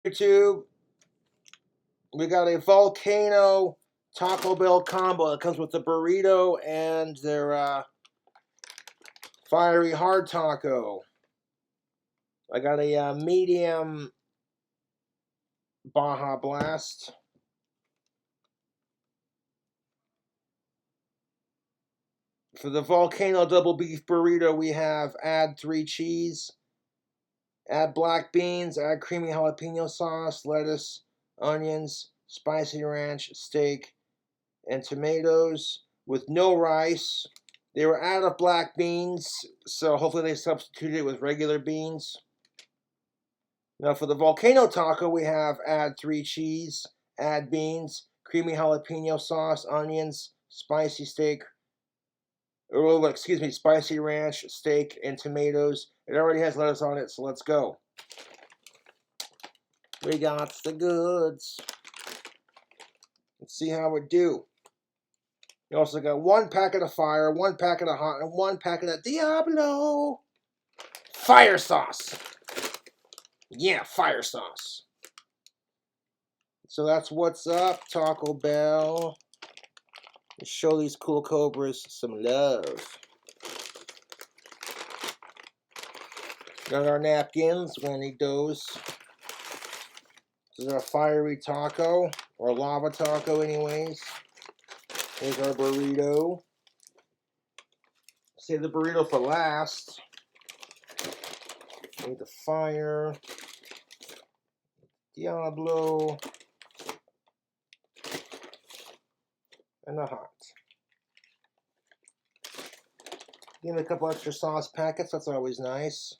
YouTube, we got a volcano Taco Bell combo. It comes with the burrito and their fiery hard taco. I got a medium Baja Blast. For the volcano double beef burrito, we have add 3 cheese, add black beans, add creamy jalapeno sauce, lettuce, onions, spicy ranch, steak, and tomatoes with no rice. They were out of black beans, so hopefully they substituted it with regular beans. Now for the volcano taco, we have add 3 cheese, add beans, creamy jalapeno sauce, onions, spicy steak, or excuse me, spicy ranch, steak, and tomatoes. It already has lettuce on it, so let's go. We got the goods. Let's see how we do. You also got 1 packet of fire, 1 packet of hot, and 1 packet of Diablo fire sauce. Yeah, fire sauce. So that's what's up, Taco Bell. Let's show these cool cobras some love. Got our napkins. We're gonna need those. This is our fiery taco, or lava taco, anyways. Here's our burrito. Save the burrito for last. Need the fire. Diablo. And the hot. Give me a couple extra sauce packets. That's always nice.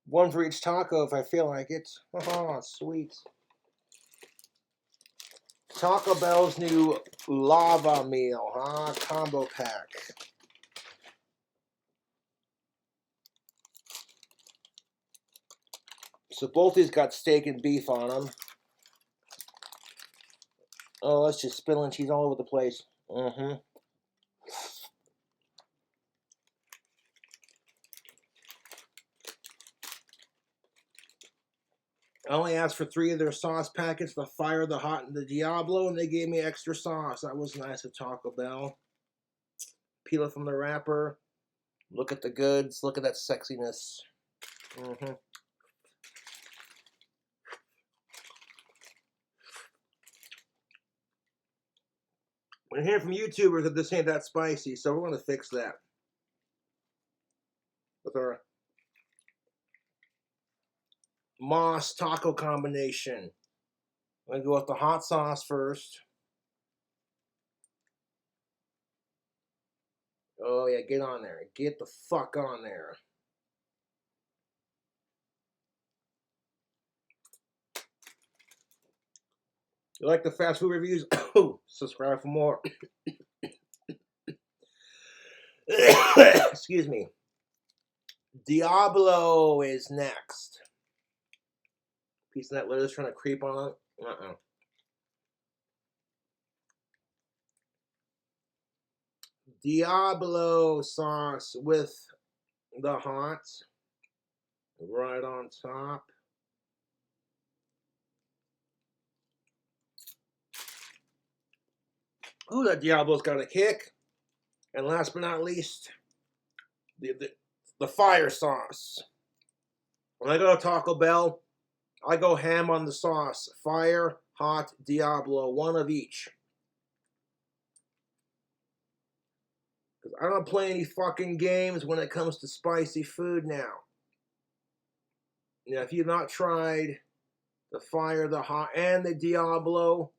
1 for each taco if I feel like it. Oh, sweet. Taco Bell's new lava meal, huh? Combo pack. So both these got steak and beef on them. Oh, that's just spilling cheese all over the place. I only asked for 3 of their sauce packets, the fire, the hot, and the Diablo, and they gave me extra sauce. That was nice of Taco Bell. Peel it from the wrapper. Look at the goods. Look at that sexiness. We're hearing from YouTubers that this ain't that spicy, so we're going to fix that. With our Moss taco combination. I'm going to go with the hot sauce first. Oh yeah, get on there. Get the fuck on there. You like the fast food reviews? Subscribe for more. Excuse me. Diablo is next. Piece of that lettuce trying to creep on it. Diablo sauce with the hot right on top. Ooh, that Diablo's got a kick. And last but not least, the fire sauce. When I go to Taco Bell, I go ham on the sauce. Fire, hot, Diablo, 1 of each. Because I don't play any fucking games when it comes to spicy food now. Now, if you've not tried the fire, the hot, and the Diablo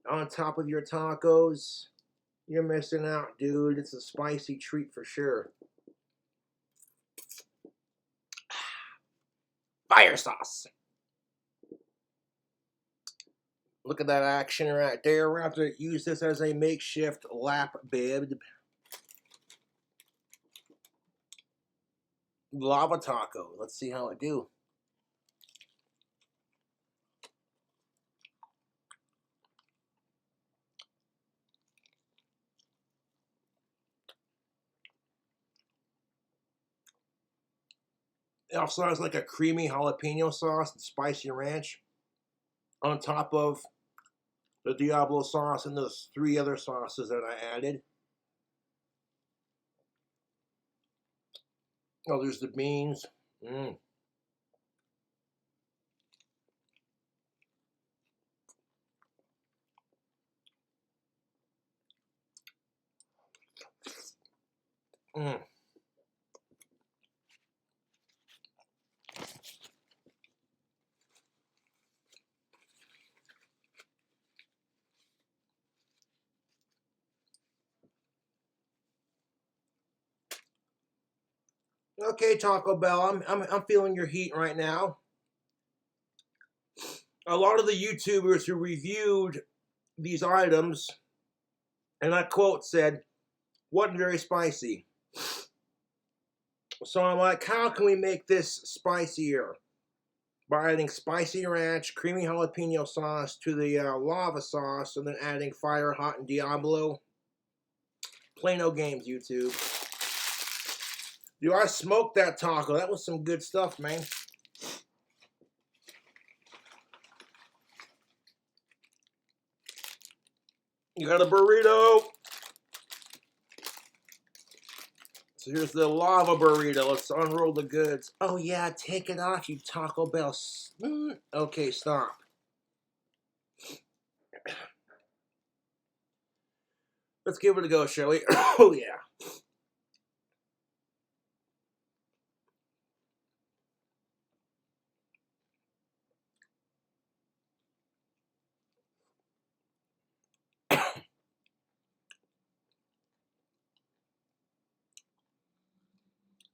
on top of your tacos, you're missing out, dude. It's a spicy treat for sure. Fire sauce. Look at that action right there. We're going to have to use this as a makeshift lap bib. Lava taco. Let's see how it do. It also has like a creamy jalapeno sauce and spicy ranch on top of the Diablo sauce and those 3 other sauces that I added. Oh, there's the beans. Mm. Mm. Okay, Taco Bell, I'm feeling your heat right now. A lot of the YouTubers who reviewed these items, and I quote, said, wasn't very spicy. So I'm like, how can we make this spicier? By adding spicy ranch, creamy jalapeno sauce to the lava sauce, and then adding fire hot and Diablo. Play no games, YouTube. Dude, I smoked that taco. That was some good stuff, man. You got a burrito. So here's the lava burrito. Let's unroll the goods. Oh yeah, take it off, you Taco Bell. Okay, stop. Let's give it a go, shall we? Oh yeah.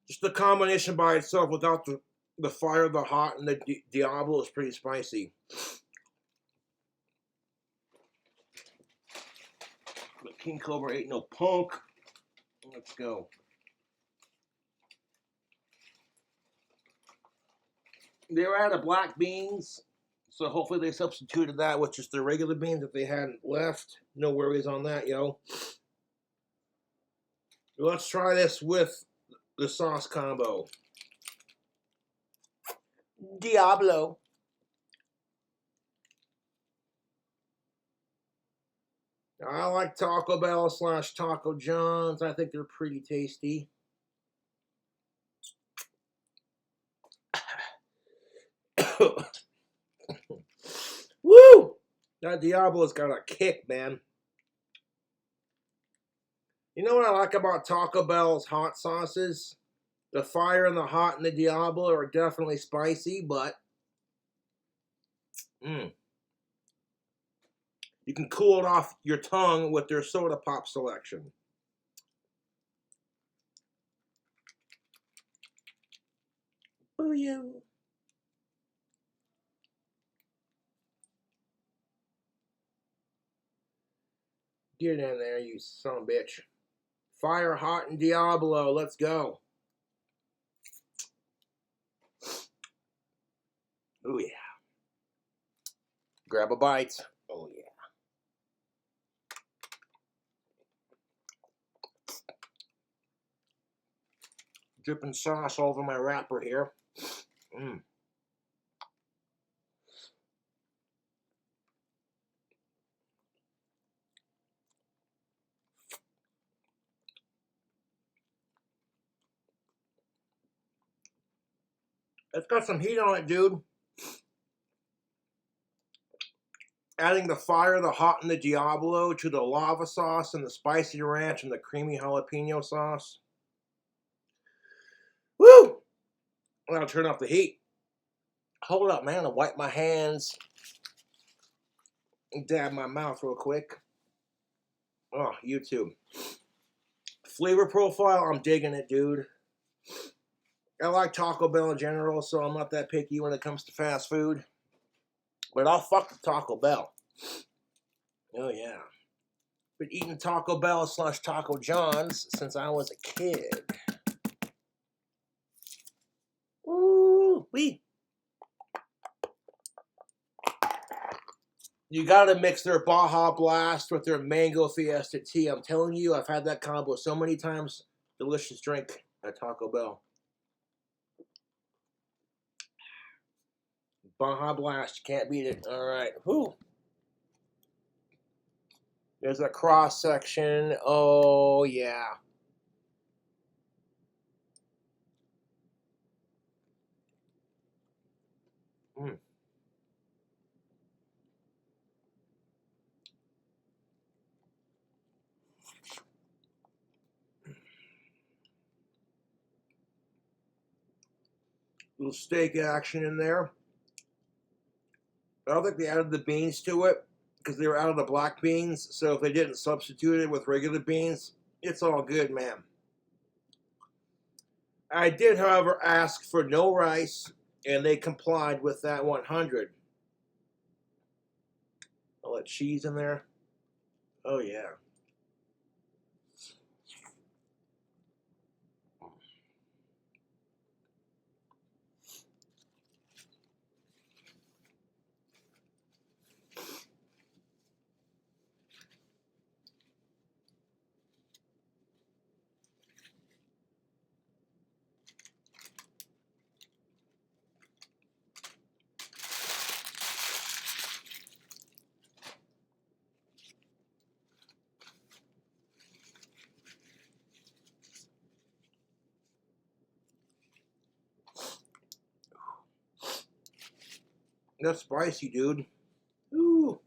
Just the combination by itself without the fire, the hot, and the Diablo is pretty spicy. But King Cobra ain't no punk. Let's go. They were out of black beans, so hopefully they substituted that with just the regular beans if they hadn't left. No worries on that, yo. Let's try this with the sauce combo. Diablo. I like Taco Bell / Taco John's. I think they're pretty tasty. Woo! That Diablo's got a kick, man. You know what I like about Taco Bell's hot sauces? The fire and the hot and the Diablo are definitely spicy, but you can cool it off your tongue with their soda pop selection. Booyah. Get in there, you son of a bitch. Fire hot and Diablo. Let's go. Oh yeah. Grab a bite. Oh yeah. Dripping sauce all over my wrapper here. It's got some heat on it, dude. Adding the fire, the hot, and the Diablo to the lava sauce and the spicy ranch and the creamy jalapeno sauce. Woo! I'll turn off the heat. Hold up, man. I'll wipe my hands and dab my mouth real quick. Oh, YouTube. Flavor profile, I'm digging it, dude. I like Taco Bell in general, so I'm not that picky when it comes to fast food. But I'll fuck with Taco Bell. Oh, yeah. Been eating Taco Bell / Taco John's since I was a kid. Ooh-wee. You gotta mix their Baja Blast with their Mango Fiesta tea. I'm telling you, I've had that combo so many times. Delicious drink at Taco Bell. Baja Blast. Can't beat it. All right. Whew. There's a cross section. Oh, yeah. Mm. Little steak action in there. I don't think they added the beans to it because they were out of the black beans. So if they didn't substitute it with regular beans, it's all good, man. I did, however, ask for no rice, and they complied with that 100. I'll let cheese in there. Oh, yeah. That's spicy, dude. Ooh.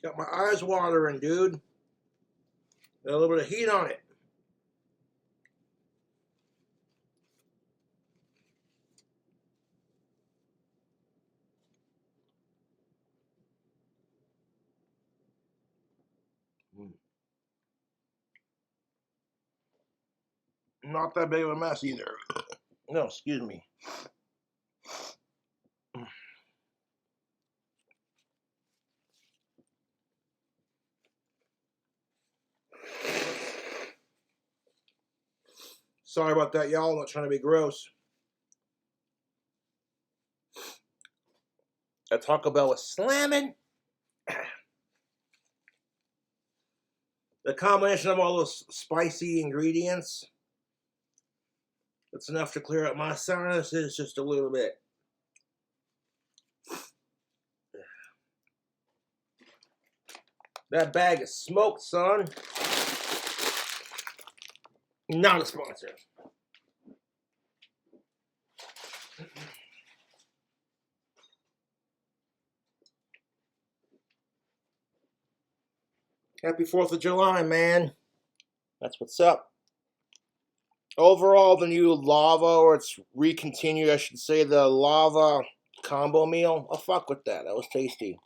Got my eyes watering, dude. Got a little bit of heat on it. Not that big of a mess either. No, excuse me. Sorry about that, y'all. I'm not trying to be gross. That Taco Bell was slamming. The combination of all those spicy ingredients, it's enough to clear up my sinuses just a little bit. That bag is smoked, son. Not a sponsor. Happy 4th of July, man. That's what's up. Overall, the new lava, or it's recontinued, I should say, the lava combo meal. I'll fuck with that. That was tasty.